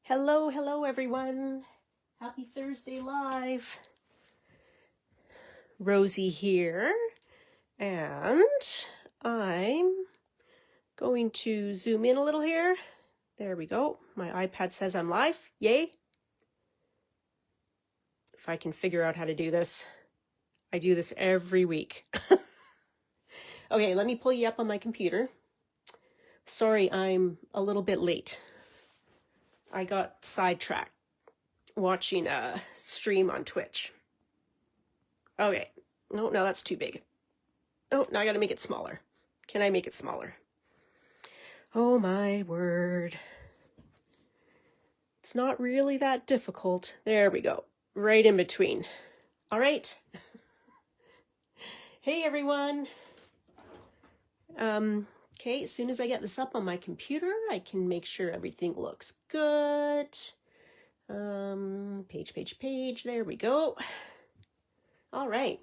Hello, hello everyone. Happy Thursday Live. Rosie here, and I'm going to zoom in a little here. There we go. My iPad says I'm live. Yay. If I can figure out how to do this. I do this every week. Okay, let me pull you up on my computer. Sorry, I'm a little bit late. I got sidetracked watching a stream on Twitch. Okay. No, that's too big. Oh, now I gotta make it smaller. Can I make it smaller? Oh my word. It's not really that difficult. There we go. Right in between. All right. Hey everyone. Okay, as soon as I get this up on my computer, I can make sure everything looks good. Page. There we go. All right.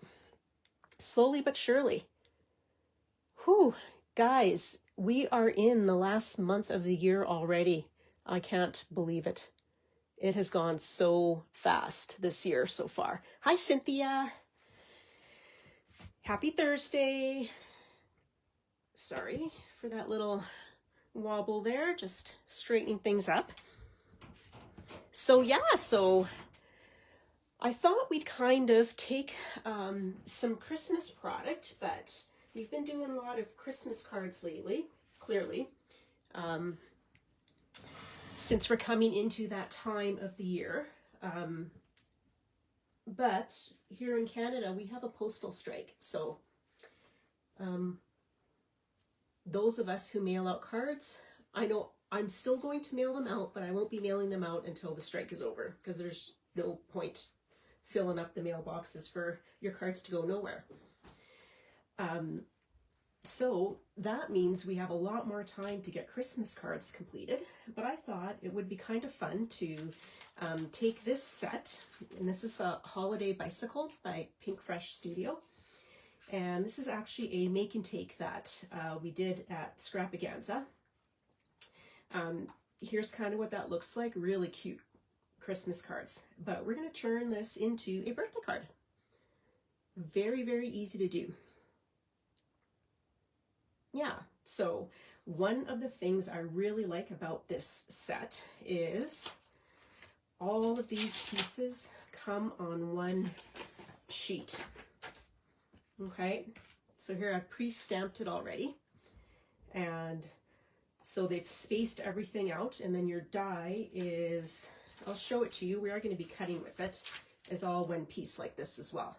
Slowly but surely. Whew, guys, we are in the last month of the year already. I can't believe it. It has gone so fast this year so far. Hi, Cynthia. Happy Thursday. Sorry for that little wobble there, just straightening things up. So I thought we'd kind of take some Christmas product, but we've been doing a lot of Christmas cards lately, clearly, since we're coming into that time of the year. But here in Canada, we have a postal strike. So those of us who mail out cards, I know I'm still going to mail them out, but I won't be mailing them out until the strike is over, because there's no point filling up the mailboxes for your cards to go nowhere. So that means we have a lot more time to get Christmas cards completed, but I thought it would be kind of fun to take this set, and this is the Holiday Bicycle by Pinkfresh Studio, and this is actually a make and take that we did at Scrapaganza. Here's kind of what that looks like. Really cute Christmas cards, but we're going to turn this into a birthday card. Very, very easy to do. Yeah, so one of the things I really like about this set is all of these pieces come on one sheet. Okay, so here I've pre-stamped it already, and so they've spaced everything out, and then your die is, I'll show it to you, we are going to be cutting with it, is all one piece like this as well.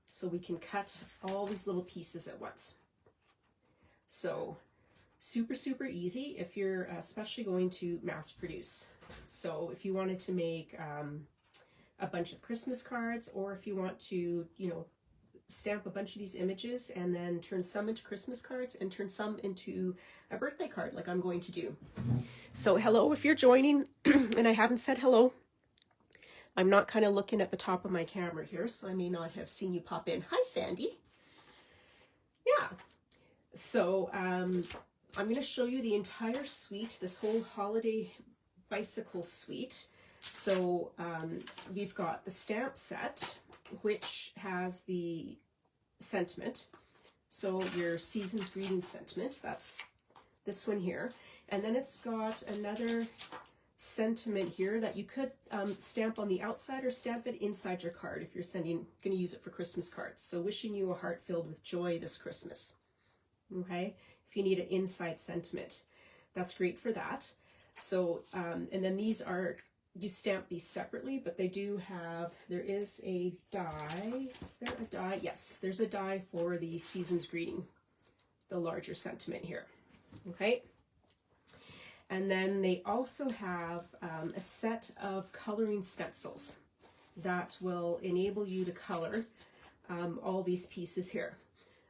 So we can cut all these little pieces at once. So super, super easy if you're especially going to mass produce. So if you wanted to make a bunch of Christmas cards, or if you want to, stamp a bunch of these images and then turn some into Christmas cards and turn some into a birthday card like I'm going to do. So hello if you're joining and I haven't said hello. I'm not kind of looking at the top of my camera here, so I may not have seen you pop in. Hi, Sandy. Yeah. So I'm going to show you the entire suite, this whole Holiday Bicycle suite. So we've got the stamp set, which has the sentiment. So your season's greeting sentiment, that's this one here. And then it's got another sentiment here that you could stamp on the outside or stamp it inside your card if you're going to use it for Christmas cards. So wishing you a heart filled with joy this Christmas. Okay, if you need an inside sentiment, that's great for that. So and then these are, you stamp these separately, but they do have, there is a die. Is there a die? Yes, there's a die for the season's greeting, the larger sentiment here. Okay, and then they also have a set of coloring stencils that will enable you to color all these pieces here.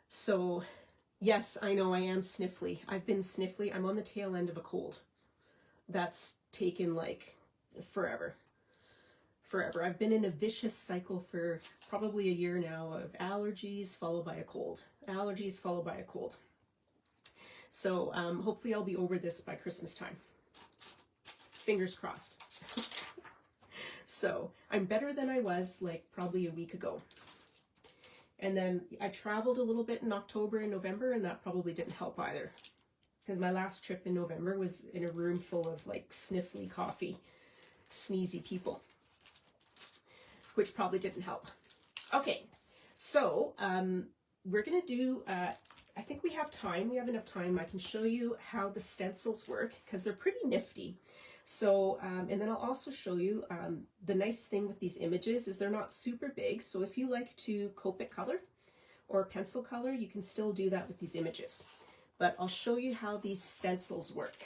So yes, I know I am sniffly. I've been sniffly. I'm on the tail end of a cold. That's taken like forever. I've been in a vicious cycle for probably a year now of allergies followed by a cold. Allergies followed by a cold. So hopefully I'll be over this by Christmas time. Fingers crossed. So I'm better than I was like probably a week ago. And then I traveled a little bit in October and November, and that probably didn't help either. Because my last trip in November was in a room full of like sniffly, coughy, sneezy people, which probably didn't help. Okay, so we're gonna do, I think we have time, we have enough time. I can show you how the stencils work because they're pretty nifty. So, and then I'll also show you, the nice thing with these images is they're not super big. So if you like to Copic color or pencil color, you can still do that with these images. But I'll show you how these stencils work.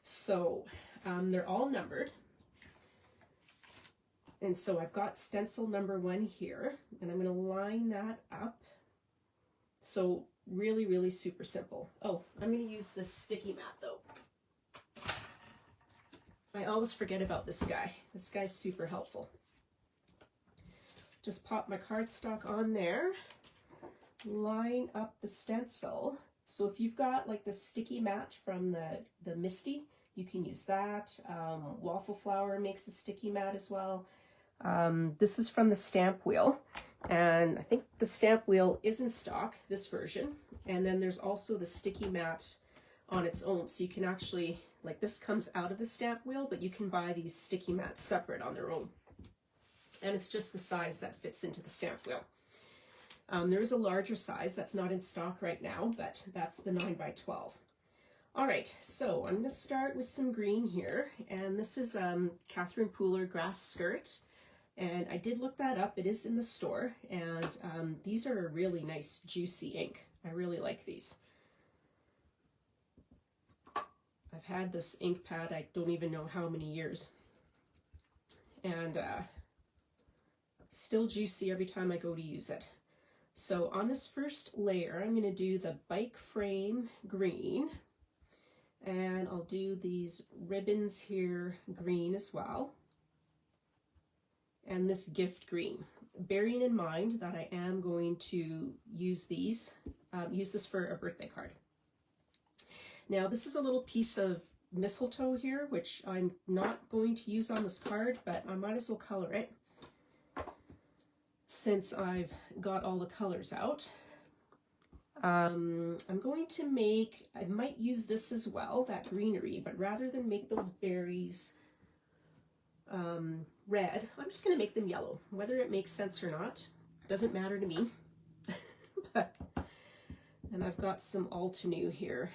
So they're all numbered. And so I've got stencil number 1 here, and I'm going to line that up. So really, really super simple. Oh, I'm going to use this sticky mat though. I always forget about this guy. This guy's super helpful. Just pop my cardstock on there, line up the stencil. So if you've got like the sticky mat from the Misty, you can use that. Waffle Flower makes a sticky mat as well. This is from the stamp wheel, and I think the stamp wheel is in stock, this version. And then there's also the sticky mat on its own, so you can actually, like, this comes out of the stamp wheel, but you can buy these sticky mats separate on their own. And it's just the size that fits into the stamp wheel. There is a larger size that's not in stock right now, but that's the 9x12. All right, so I'm going to start with some green here, and this is Catherine Pooler Grass Skirt. And I did look that up. It is in the store, and these are a really nice juicy ink. I really like these. I've had this ink pad, I don't even know how many years. And still juicy every time I go to use it. So on this first layer, I'm going to do the bike frame green. And I'll do these ribbons here green as well. And this gift green. Bearing in mind that I am going to use these, use this for a birthday card. Now this is a little piece of mistletoe here, which I'm not going to use on this card, but I might as well color it since I've got all the colors out. I'm going to make, I might use this as well, that greenery, but rather than make those berries red, I'm just going to make them yellow. Whether it makes sense or not, doesn't matter to me. And I've got some Altenew here,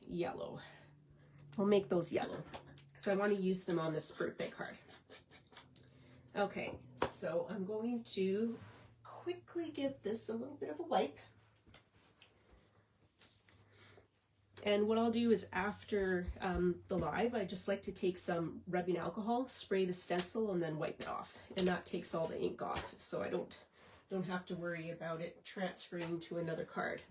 yellow. I'll make those yellow because I want to use them on this birthday card. Okay, so I'm going to quickly give this a little bit of a wipe. And what I'll do is after the live, I just like to take some rubbing alcohol, spray the stencil, and then wipe it off. And that takes all the ink off, so I don't have to worry about it transferring to another card.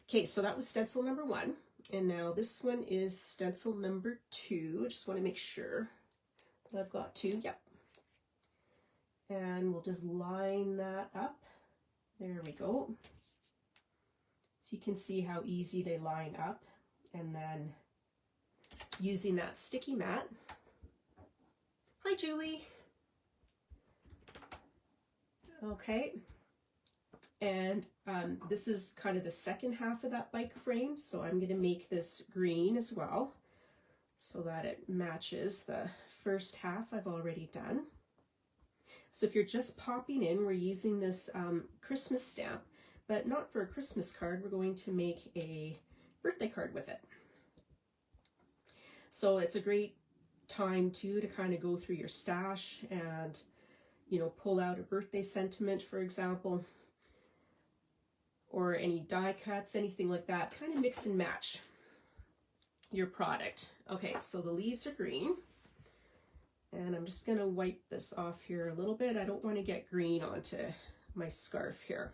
Okay, so that was stencil number 1. And now this one is stencil number 2. I just want to make sure that I've got 2. Yep. And we'll just line that up. There we go. So you can see how easy they line up. And then using that sticky mat. Hi, Julie. Okay. And this is kind of the second half of that bike frame. So I'm going to make this green as well so that it matches the first half I've already done. So if you're just popping in, we're using this Christmas stamp, but not for a Christmas card. We're going to make a birthday card with it. So it's a great time too to kind of go through your stash and, you know, pull out a birthday sentiment, for example, or any die cuts, anything like that. Kind of mix and match your product. Okay, so the leaves are green. And I'm just going to wipe this off here a little bit. I don't want to get green onto my scarf here.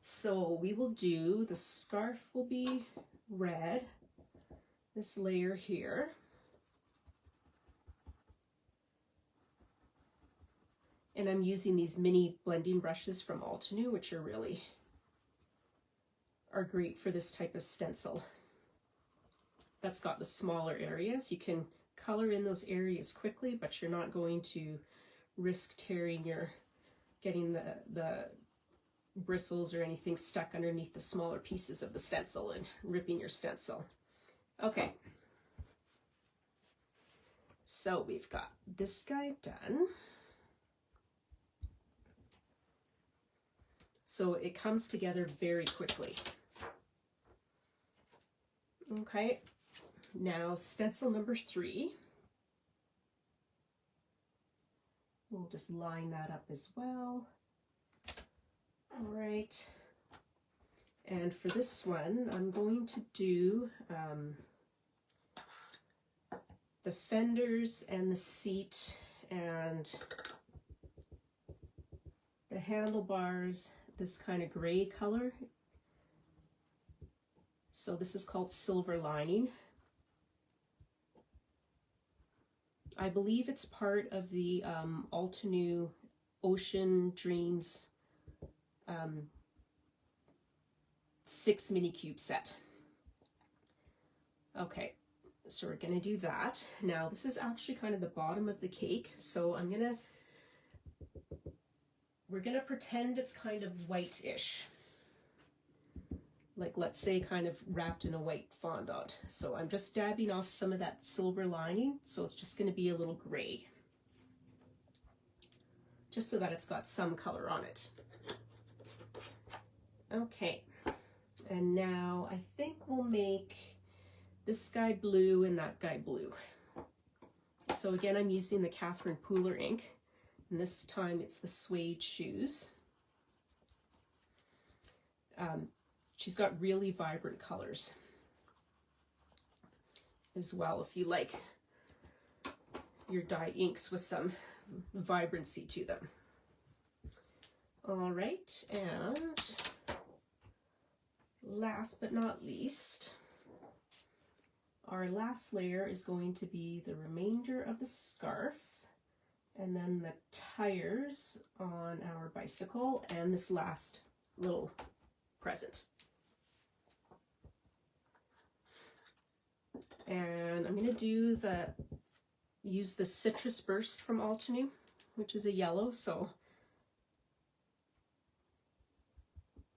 So we will do, the scarf will be red, this layer here. And I'm using these mini blending brushes from Altenew, which are great for this type of stencil. That's got the smaller areas. You can color in those areas quickly, but you're not going to risk getting the bristles or anything stuck underneath the smaller pieces of the stencil and ripping your stencil. Okay. So we've got this guy done. So it comes together very quickly. Okay, now stencil number 3. We'll just line that up as well. All right. And for this one, I'm going to do the fenders and the seat and the handlebars, this kind of gray color. So this is called Silver Lining. I believe it's part of the Altenew Ocean Dreams 6 mini cube set. Okay, so we're gonna do that. Now this is actually kind of the bottom of the cake, so we're gonna pretend it's kind of white-ish. Like, let's say kind of wrapped in a white fondant. So I'm just dabbing off some of that silver lining, so it's just gonna be a little gray. Just so that it's got some color on it. Okay, and now I think we'll make this guy blue and that guy blue. So again, I'm using the Catherine Pooler ink, and this time it's the suede shoes. She's got really vibrant colors as well, if you like your dye inks with some vibrancy to them. All right, and last but not least, our last layer is going to be the remainder of the scarf, and then the tires on our bicycle, and this last little present. And I'm going to use the Citrus Burst from Altenew, which is a yellow, so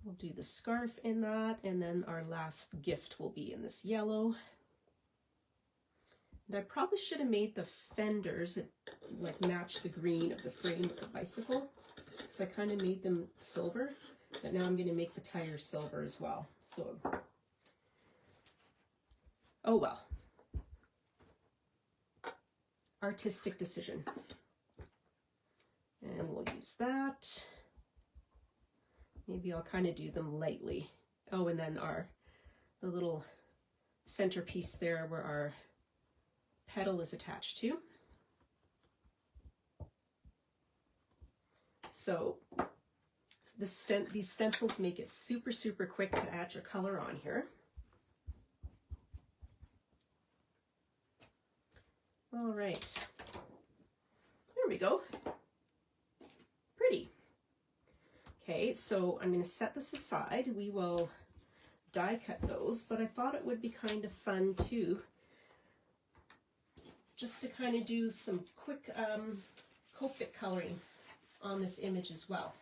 we'll do the scarf in that, and then our last gift will be in this yellow. And I probably should have made the fenders like match the green of the frame of the bicycle, because I kind of made them silver, but now I'm going to make the tires silver as well. So, oh well. Artistic decision. And we'll use that. Maybe I'll kind of do them lightly. Oh, and then the little centerpiece there where our petal is attached to. So these stencils make it super, super quick to add your color on here. All right, there we go. Pretty. Okay, so I'm going to set this aside. We will die cut those, but I thought it would be kind of fun too, just to kind of do some quick Copic coloring on this image as well,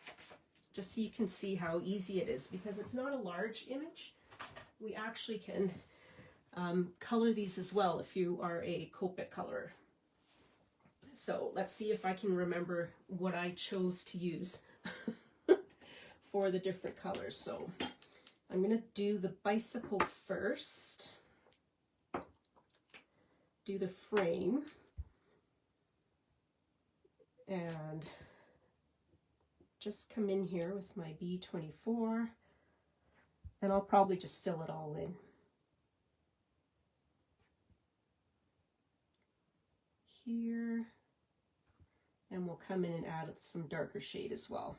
just so you can see how easy it is, because it's not a large image. We actually can color these as well if you are a Copic colorer. So let's see if I can remember what I chose to use for the different colors. So I'm going to do the bicycle first, do the frame, and just come in here with my B24, and I'll probably just fill it all in. Here, and we'll come in and add some darker shade as well.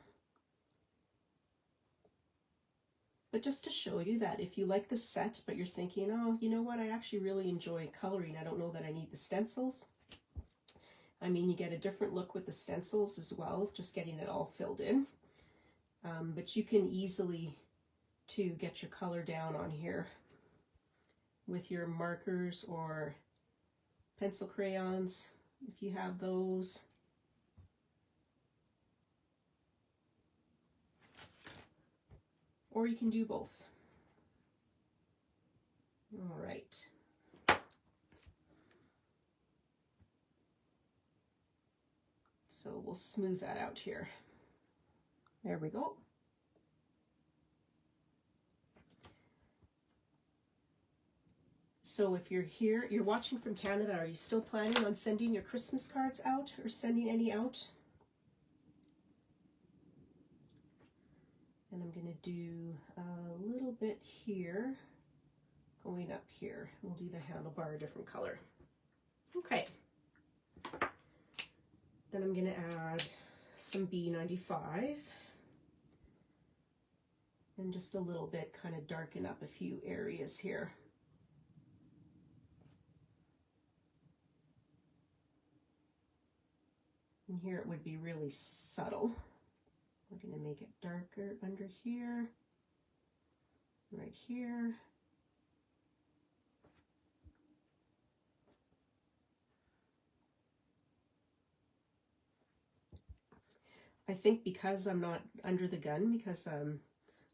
But just to show you that if you like the set, but you're thinking, oh, you know what, I actually really enjoy coloring, I don't know that I need the stencils. I mean, you get a different look with the stencils as well, just getting it all filled in. But you can easily, too, get your color down on here with your markers or pencil crayons, if you have those. Or you can do both. All right. So we'll smooth that out here. There we go. So if you're here, you're watching from Canada, are you still planning on sending your Christmas cards out or sending any out? And I'm going to do a little bit here, going up here. We'll do the handlebar a different color. Okay. Then I'm going to add some B95 and just a little bit, kind of darken up a few areas here. And here it would be really subtle. We're going to make it darker under here, right here. I think because I'm not under the gun, because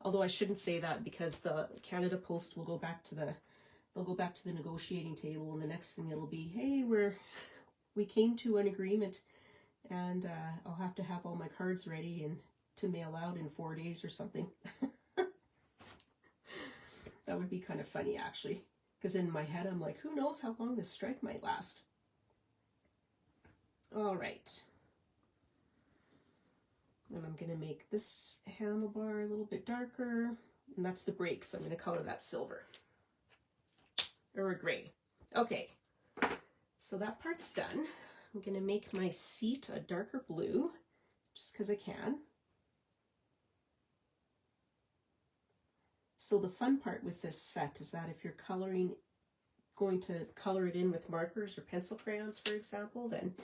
although I shouldn't say that, because the Canada Post will go back to the negotiating table, and the next thing it'll be, hey, we came to an agreement, and I'll have to have all my cards ready and to mail out in 4 days or something. That would be kind of funny, actually, because in my head I'm like, who knows how long this strike might last. All right. And I'm going to make this handlebar a little bit darker, and that's the brakes. I'm going to color that silver or a gray. Okay, so that part's done. I'm going to make my seat a darker blue just because I can. So the fun part with this set is that if you're going to color it in with markers or pencil crayons, for example, then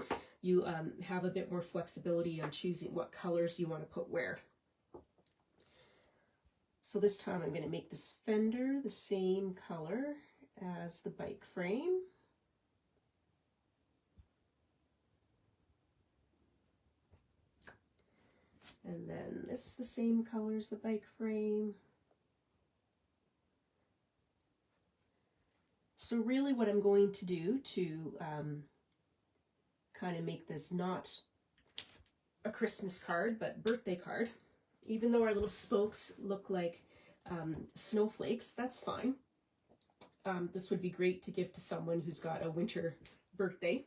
you have a bit more flexibility on choosing what colors you want to put where. So this time I'm going to make this fender the same color as the bike frame. And then this is the same color as the bike frame. So really what I'm going to do to kind of make this not a Christmas card, but birthday card, even though our little spokes look like snowflakes, that's fine. This would be great to give to someone who's got a winter birthday.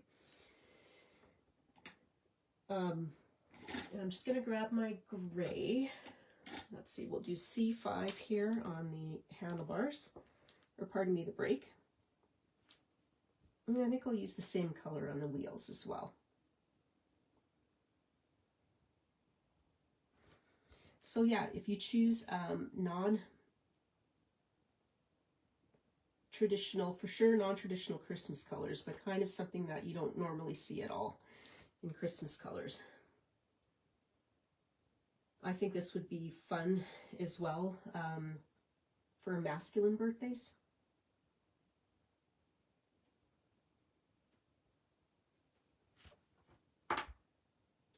And I'm just going to grab my gray. Let's see, we'll do C5 here on the handlebars, or pardon me, the brake. And I think I'll use the same color on the wheels as well. So yeah, if you choose non-traditional, for sure non-traditional Christmas colors, but kind of something that you don't normally see at all in Christmas colors, I think this would be fun as well for masculine birthdays.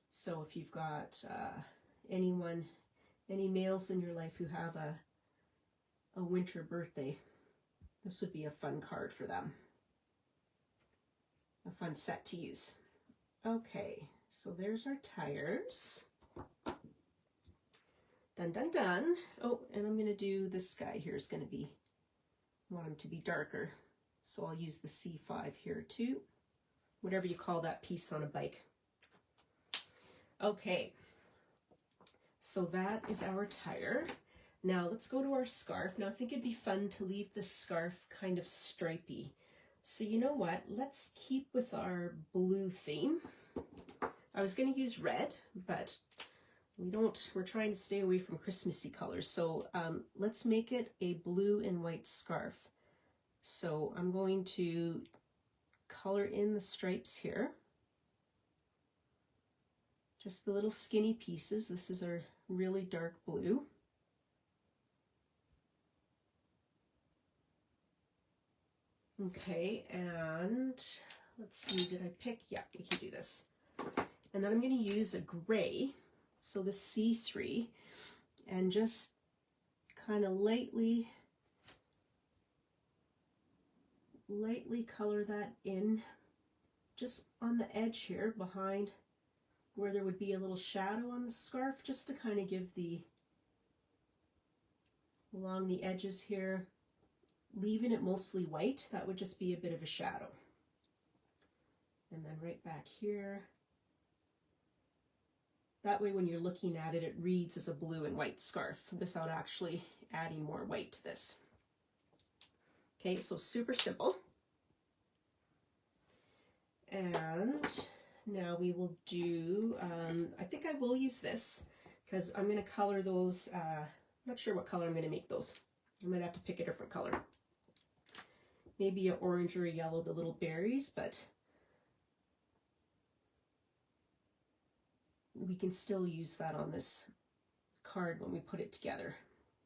So if you've got any males in your life who have a winter birthday, this would be a fun card for them. A fun set to use. Okay, so there's our tires. Done, done, done. Oh, and I'm going to do this guy here is going to be, I want him to be darker. So I'll use the C5 here too. Whatever you call that piece on a bike. Okay, so that is our tire. Now let's go to our scarf. Now I think it'd be fun to leave this scarf kind of stripy. So you know what, let's keep with our blue theme. I was going to use red, but we're trying to stay away from Christmassy colors. So let's make it a blue and white scarf. So I'm going to color in the stripes here. Just the little skinny pieces. This is our really dark blue. Okay, and let's see, did I pick? Yeah, we can do this. And then I'm going to use a gray, so the C3, and just kind of lightly color that in just on the edge here behind where there would be a little shadow on the scarf, just to kind of give the, along the edges here, leaving it mostly white. That would just be a bit of a shadow. And then right back here. That way when you're looking at it, it reads as a blue and white scarf without actually adding more white to this. Okay, so super simple. And now we will do, I think I will use this because I'm going to color those, I'm not sure what color I'm going to make those. I might have to pick a different color. Maybe an orange or a yellow, the little berries, but we can still use that on this card when we put it together,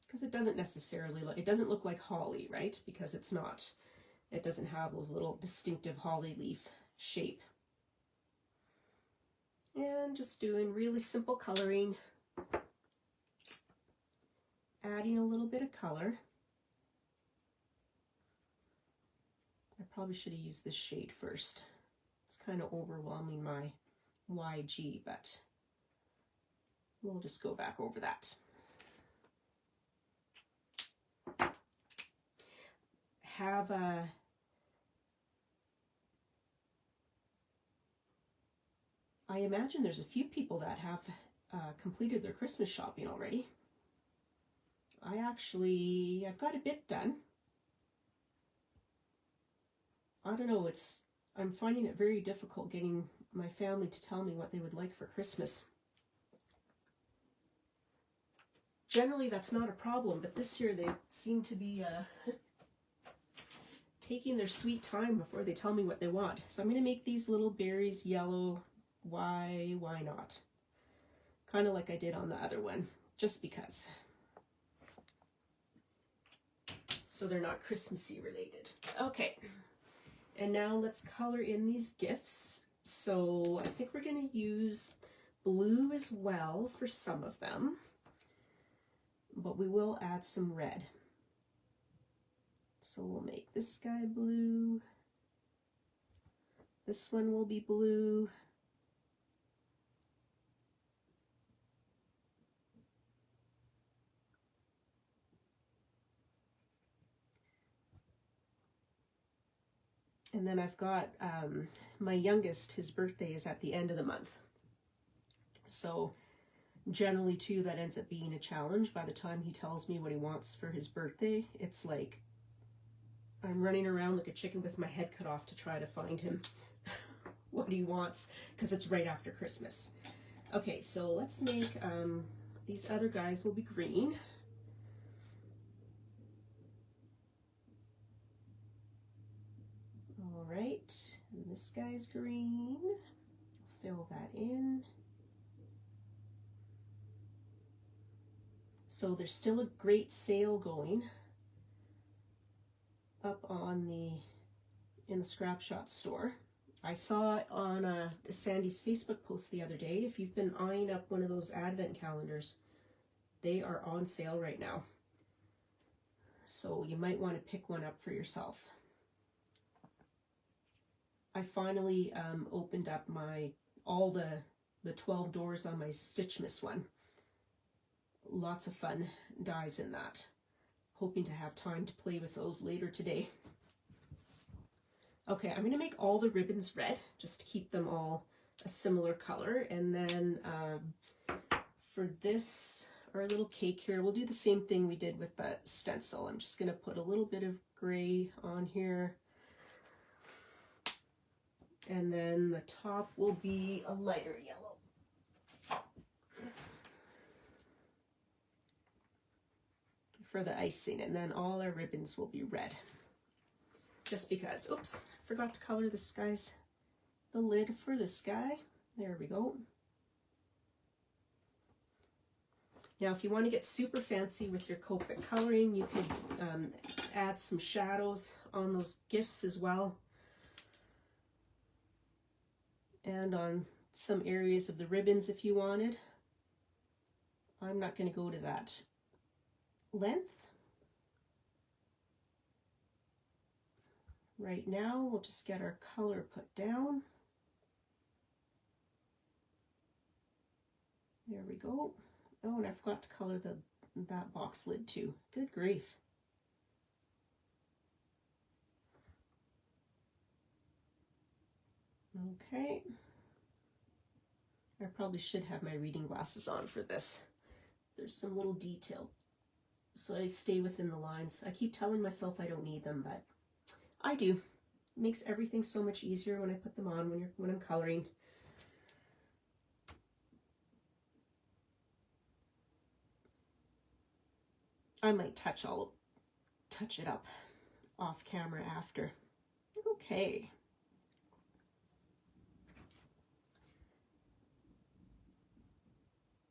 because it doesn't necessarily look, it doesn't look like holly, right? Because it's not, it doesn't have those little distinctive holly leaf shape. And just doing really simple coloring, adding a little bit of color. I probably should have used this shade first. It's kind of overwhelming my YG, but we'll just go back over that. Have a I imagine there's a few people that have completed their Christmas shopping already. I've got a bit done. I don't know, I'm finding it very difficult getting my family to tell me what they would like for Christmas. Generally that's not a problem, but this year they seem to be taking their sweet time before they tell me what they want. So I'm going to make these little berries yellow. Why not? Kind of like I did on the other one, just because. So they're not Christmassy related. Okay, and now let's color in these gifts. So I think we're going to use blue as well for some of them, but we will add some red. So we'll make this guy blue. This one will be blue. And then I've got my youngest, his birthday is at the end of the month. So generally too, that ends up being a challenge. By the time he tells me what he wants for his birthday, it's like I'm running around like a chicken with my head cut off to try to find him what he wants, because it's right after Christmas. Okay, so let's make, these other guys will be green. All right, and this guy's green. Fill that in. So there's still a great sale going up on in the Scrap Shop store. I saw it on Sandy's Facebook post the other day. If you've been eyeing up one of those advent calendars, they are on sale right now. So you might want to pick one up for yourself. I finally opened up all the 12 doors on my Stitchmas one. Lots of fun dies in that. Hoping to have time to play with those later today. Okay, I'm going to make all the ribbons red just to keep them all a similar color. And then for this, our little cake here, we'll do the same thing we did with the stencil. I'm just going to put a little bit of gray on here. And then the top will be a lighter yellow for the icing, and then all our ribbons will be red. Just because, oops, forgot to color this guy's, the lid for this guy. There we go. Now, if you want to get super fancy with your Copic coloring, you could add some shadows on those gifts as well. and on some areas of the ribbons if you wanted. I'm not going to go to that length. Right now, we'll just get our color put down. There we go. Oh, and I forgot to color that box lid too. Good grief. Okay. I probably should have my reading glasses on for this. There's some little detail, so I stay within the lines. I keep telling myself I don't need them, but I do. It makes everything so much easier when I put them on when I'm coloring. I might touch it up off camera after. Okay.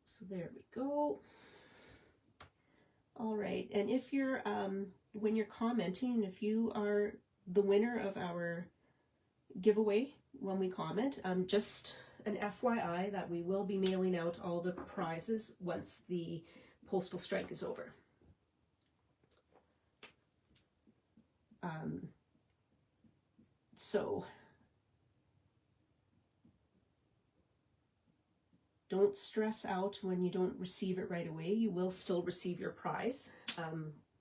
So there we go. All right, and if you're, when you're commenting, if you are the winner of our giveaway when we comment, just an FYI that we will be mailing out all the prizes once the postal strike is over. So don't stress out when you don't receive it right away. You will still receive your prize.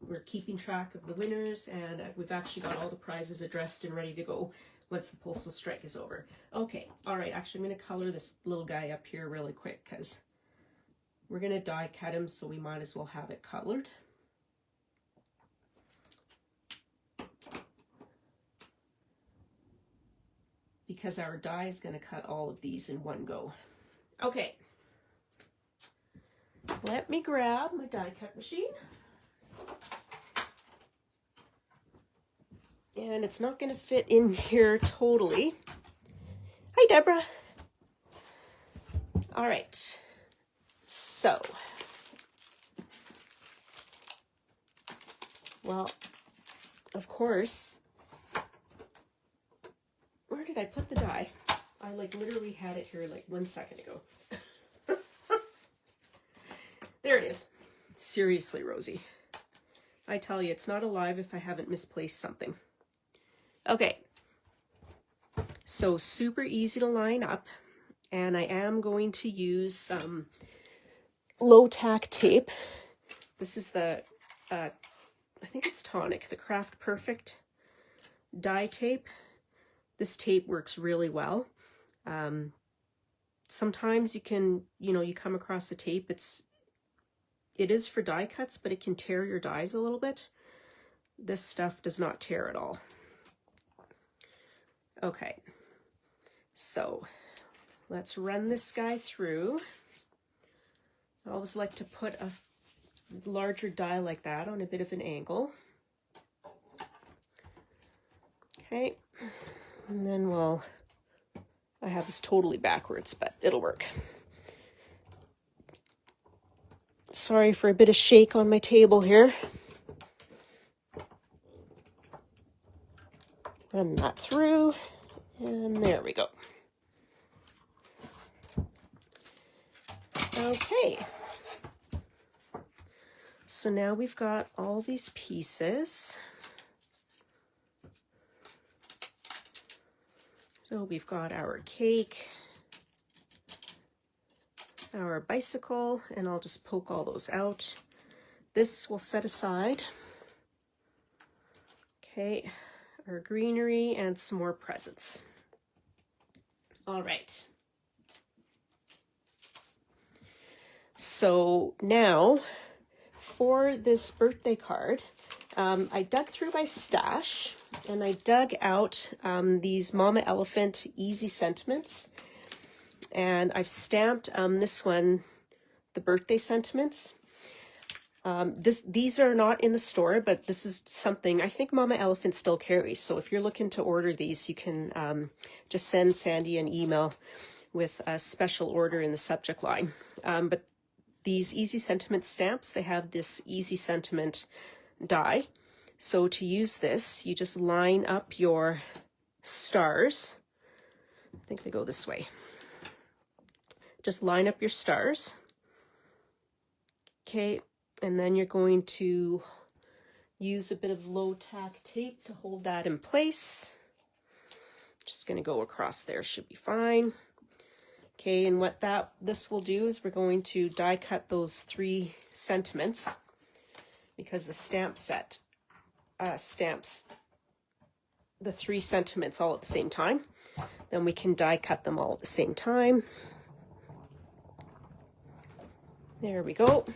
We're keeping track of the winners, and we've actually got all the prizes addressed and ready to go once the postal strike is over. Okay, all right, actually I'm going to color this little guy up here really quick because we're going to die cut him, so we might as well have it colored. Because our die is going to cut all of these in one go. Okay, let me grab my die cut machine. And it's not going to fit in here totally. Hi, Deborah. All right, so, well, of course, where did I put the die? I like literally had it here like 1 second ago. There it is. Seriously, Rosie. I tell you, it's not alive if I haven't misplaced something. Okay. So super easy to line up. And I am going to use some low tack tape. This is the, I think it's Tonic, the Craft Perfect die tape. This tape works really well. Sometimes you can, you come across a tape, it is for die cuts, but it can tear your dies a little bit. This stuff does not tear at all. Okay, so let's run this guy through. I always like to put a larger die like that on a bit of an angle. Okay, and then I have this totally backwards, but it'll work. Sorry for a bit of shake on my table here. Run that through, and there we go. Okay. So now we've got all these pieces. So we've got our cake, our bicycle, and I'll just poke all those out. This we'll set aside. Okay, our greenery and some more presents. All right. So now for this birthday card, I dug through my stash and I dug out these Mama Elephant Easy Sentiments, and I've stamped this one, the birthday sentiments. These are not in the store, but this is something I think Mama Elephant still carries. So if you're looking to order these, you can just send Sandy an email with a special order in the subject line. But these Easy Sentiment stamps, they have this Easy Sentiment die. So to use this, you just line up your stars I think they go this way. Just line up your stars. Okay, and then you're going to use a bit of low tack tape to hold that in place. Just going to go across there, should be fine. Okay, and what this will do is we're going to die cut those 3 sentiments, because the stamp set stamps the 3 sentiments all at the same time. Then we can die cut them all at the same time. There we go.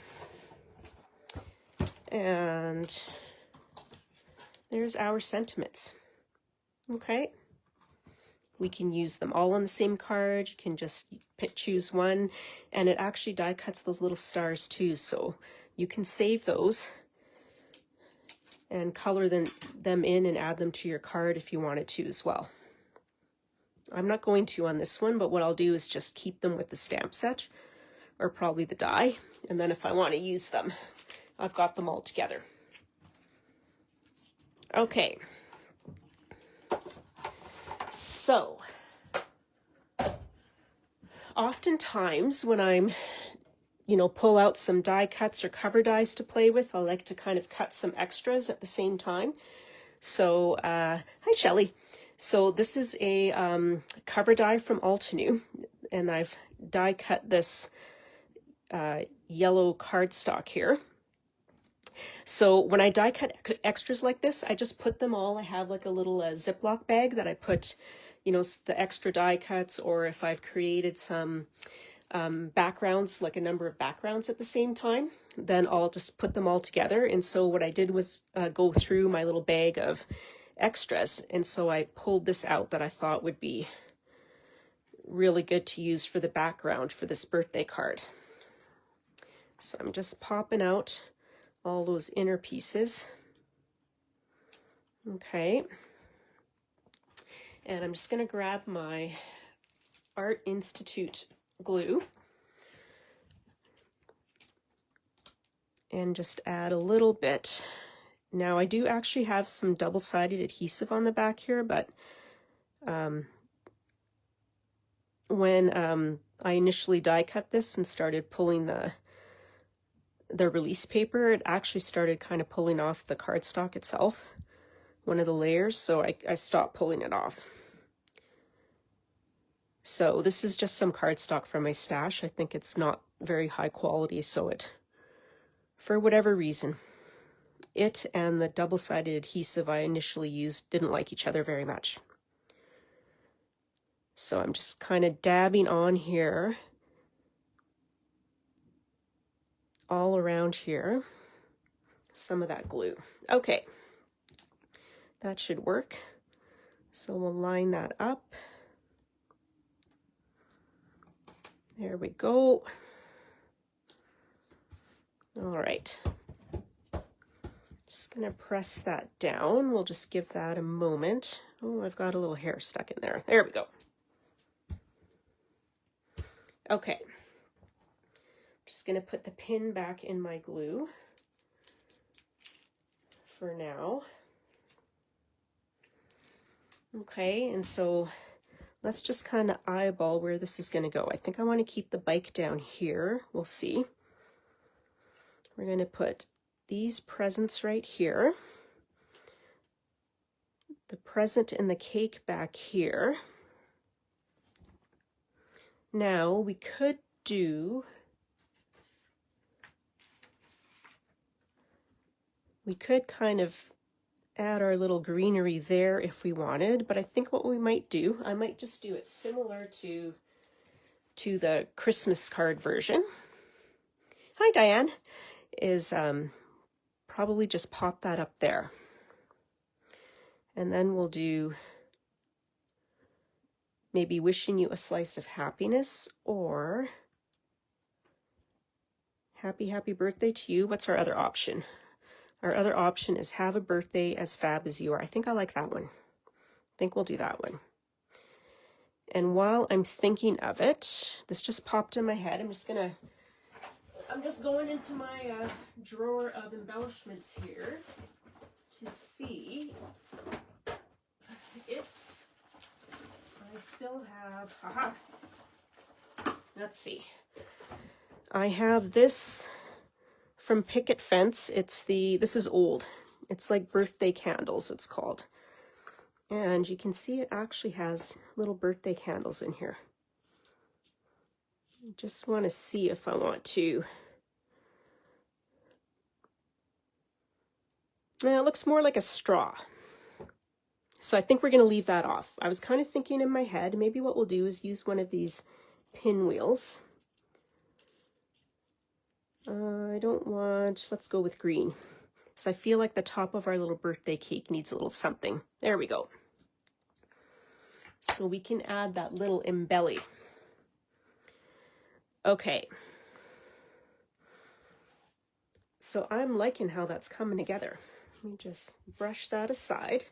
And there's our sentiments. Okay. We can use them all on the same card. You can just choose one, and it actually die cuts those little stars too, so you can save those and color them in and add them to your card if you wanted to as well. I'm not going to on this one, but what I'll do is just keep them with the stamp set, or probably the die, and then if I want to use them, I've got them all together. Okay. So, oftentimes when I'm, pull out some die cuts or cover dies to play with, I like to kind of cut some extras at the same time. So, hi Shelley. So this is a cover die from Altenew, and I've die cut this yellow cardstock here. So when I die cut extras like this, I just put them all. I have like a little Ziploc bag that I put, the extra die cuts, or if I've created some backgrounds, like a number of backgrounds at the same time, then I'll just put them all together. And so what I did was go through my little bag of extras, and so I pulled this out that I thought would be really good to use for the background for this birthday card. So I'm just popping out all those inner pieces. Okay. And I'm just going to grab my Art Institute glue and just add a little bit. Now I do actually have some double-sided adhesive on the back here, but when I initially die cut this and started pulling the release paper, it actually started kind of pulling off the cardstock itself, one of the layers, so I stopped pulling it off. So this is just some cardstock from my stash. I think it's not very high quality, so it, for whatever reason, it and the double-sided adhesive I initially used didn't like each other very much. So I'm just kind of dabbing on here, all around here, some of that glue. Okay, that should work. So we'll line that up. There we go. All right. Just gonna press that down. We'll just give that a moment. Oh, I've got a little hair stuck in there. There we go. Okay. Just gonna put the pin back in my glue for now. Okay, and so let's just kind of eyeball where this is going to go. I think I want to keep the bike down here. We'll see. We're going to put these presents right here. The present and the cake back here. Now we could kind of add our little greenery there if we wanted, but I think what we might do, I might just do it similar to the Christmas card version. Hi Diane, is probably just pop that up there. And then we'll do maybe wishing you a slice of happiness, or happy birthday to you. What's our other option? Our other option is have a birthday as fab as you are. I think I like that one. I think we'll do that one. And while I'm thinking of it, this just popped in my head. I'm just going into my drawer of embellishments here to see if I still have, haha, let's see. I have this from Picket Fence. This is old. It's like birthday candles, it's called. And you can see it actually has little birthday candles in here. Just want to see if I want to. It looks more like a straw. So I think we're going to leave that off. I was kind of thinking in my head, maybe what we'll do is use one of these pinwheels. Let's go with green. So I feel like the top of our little birthday cake needs a little something. There we go. So we can add that little embelly. Okay. So I'm liking how that's coming together. Let me just brush that aside.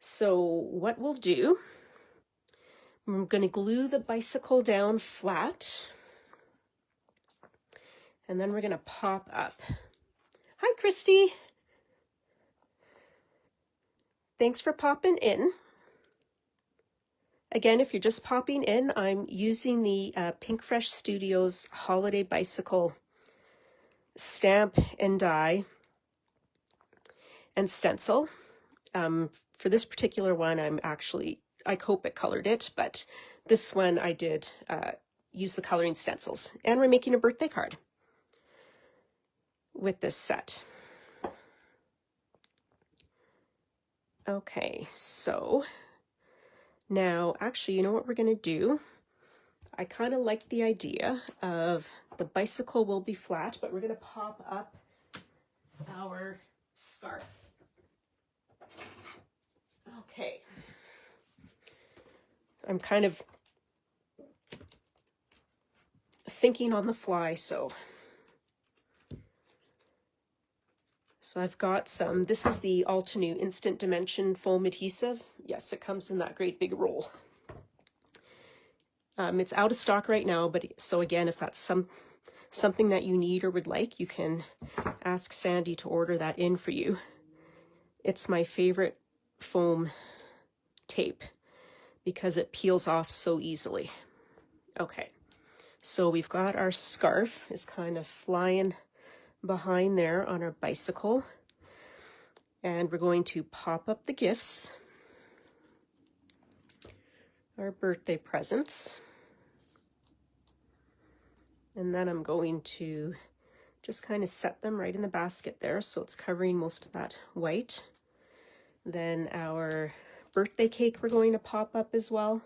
So what we'll do, I'm going to glue the bicycle down flat. And then we're going to pop up. Hi, Christy. Thanks for popping in. Again, if you're just popping in, I'm using the Pinkfresh Studios Holiday Bicycle stamp and die and stencil. For this particular one, I Copic colored it, but this one I did use the coloring stencils. And we're making a birthday card with this set. Okay, so now actually, you know what we're going to do? I kind of like the idea of the bicycle will be flat, but we're going to pop up our scarf. Okay. I'm kind of thinking on the fly, so I've got some, this is the Altenew Instant Dimension foam adhesive. Yes, it comes in that great big roll. It's out of stock right now, but so again, if that's something that you need or would like, you can ask Sandy to order that in for you. It's my favorite foam tape because it peels off so easily. Okay, so we've got our scarf is kind of flying behind there on our bicycle, and we're going to pop up the gifts, our birthday presents, and then I'm going to just kind of set them right in the basket there so it's covering most of that white. Then our birthday cake we're going to pop up as well.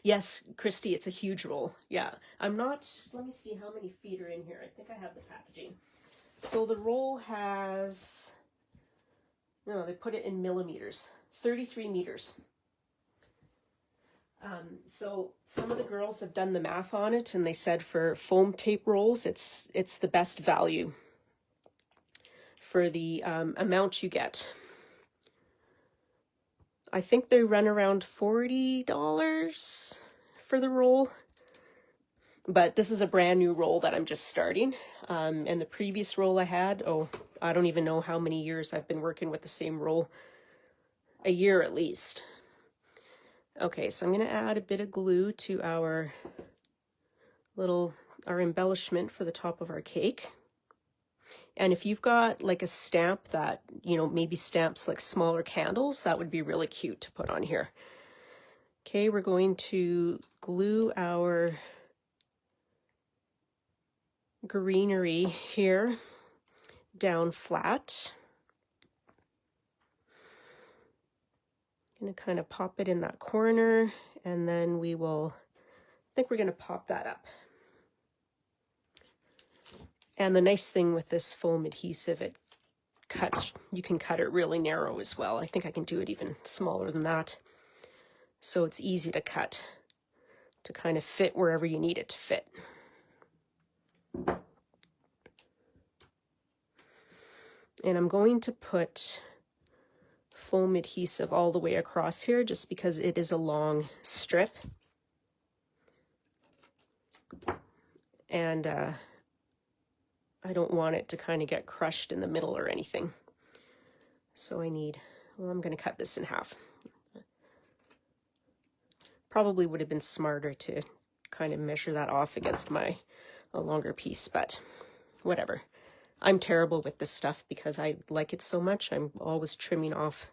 Yes, Christy, it's a huge roll. Yeah, let me see how many feet are in here. I think I have the packaging. So the roll has, no, they put it in millimeters, 33 meters. So some of the girls have done the math on it, and they said for foam tape rolls, it's the best value for the amount you get. I think they run around $40 for the roll, but this is a brand new roll that I'm just starting. And the previous roll I had, I don't even know how many years I've been working with the same roll, a year at least. Okay, so I'm going to add a bit of glue to our embellishment for the top of our cake. And if you've got like a stamp that, maybe stamps like smaller candles, that would be really cute to put on here. Okay, we're going to glue our greenery here down flat. I'm going to kind of pop it in that corner, and then I think we're going to pop that up. And the nice thing with this foam adhesive, it cuts, you can cut it really narrow as well. I think I can do it even smaller than that. So it's easy to cut to kind of fit wherever you need it to fit. And I'm going to put foam adhesive all the way across here just because it is a long strip. And I don't want it to kind of get crushed in the middle or anything. So I need, well, I'm going to cut this in half. Probably would have been smarter to kind of measure that off against a longer piece, but whatever. I'm terrible with this stuff because I like it so much. I'm always trimming off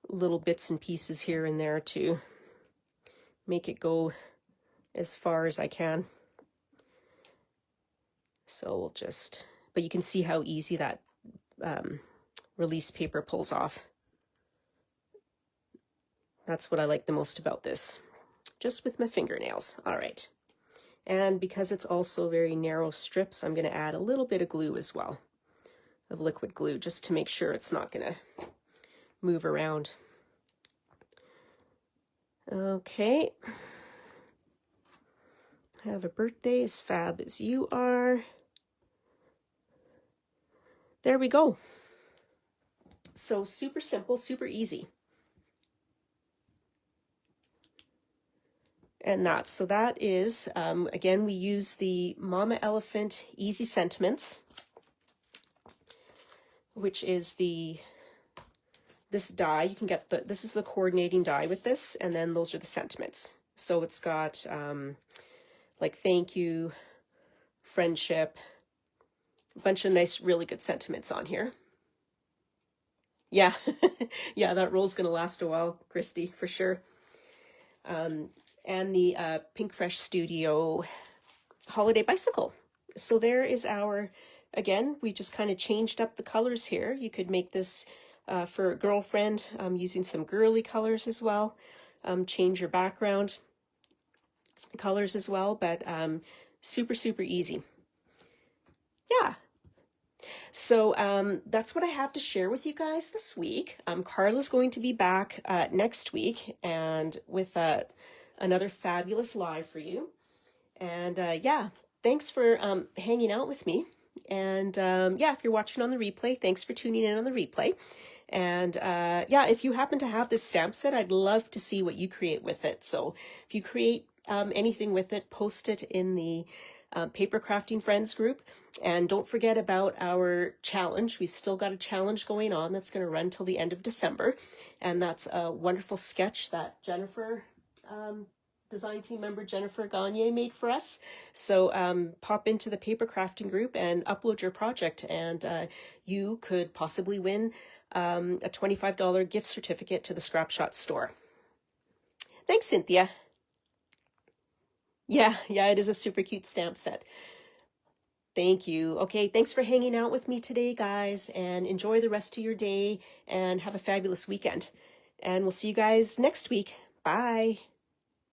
little bits and pieces here and there to make it go as far as I can. So we'll just, but you can see how easy that release paper pulls off. That's what I like the most about this, just with my fingernails. All right. And because it's also very narrow strips, I'm going to add a little bit of glue as well, of liquid glue, just to make sure it's not going to move around. Okay. Have a birthday as fab as you are. There we go. So super simple, super easy. And so that is, again, we use the Mama Elephant Easy Sentiments, which is this die. You can get this is the coordinating die with this, and then those are the sentiments. So it's got like thank you, friendship, a bunch of nice, really good sentiments on here. Yeah, yeah, that roll's gonna last a while, Christy, for sure. And the Pinkfresh Studio Holiday Bicycle. So there is our, again, we just kind of changed up the colors here. You could make this for a girlfriend using some girly colors as well. Change your background colors as well, but super, super easy. Yeah. So that's what I have to share with you guys this week. Carla's going to be back next week and with another fabulous live for you. And yeah, thanks for hanging out with me. And yeah, if you're watching on the replay, thanks for tuning in on the replay. And yeah, if you happen to have this stamp set, I'd love to see what you create with it. So if you create anything with it, post it in the Paper Crafting Friends group. And don't forget about our challenge. We've still got a challenge going on that's going to run till the end of December. And that's a wonderful sketch that Jennifer, design team member Jennifer Gagne made for us. So pop into the Paper Crafting group and upload your project, and you could possibly win a $25 gift certificate to the Scrap Shot store. Thanks, Cynthia. Yeah, it is a super cute stamp set. Thank you. Okay, thanks for hanging out with me today, guys, and enjoy the rest of your day and have a fabulous weekend. And we'll see you guys next week. Bye.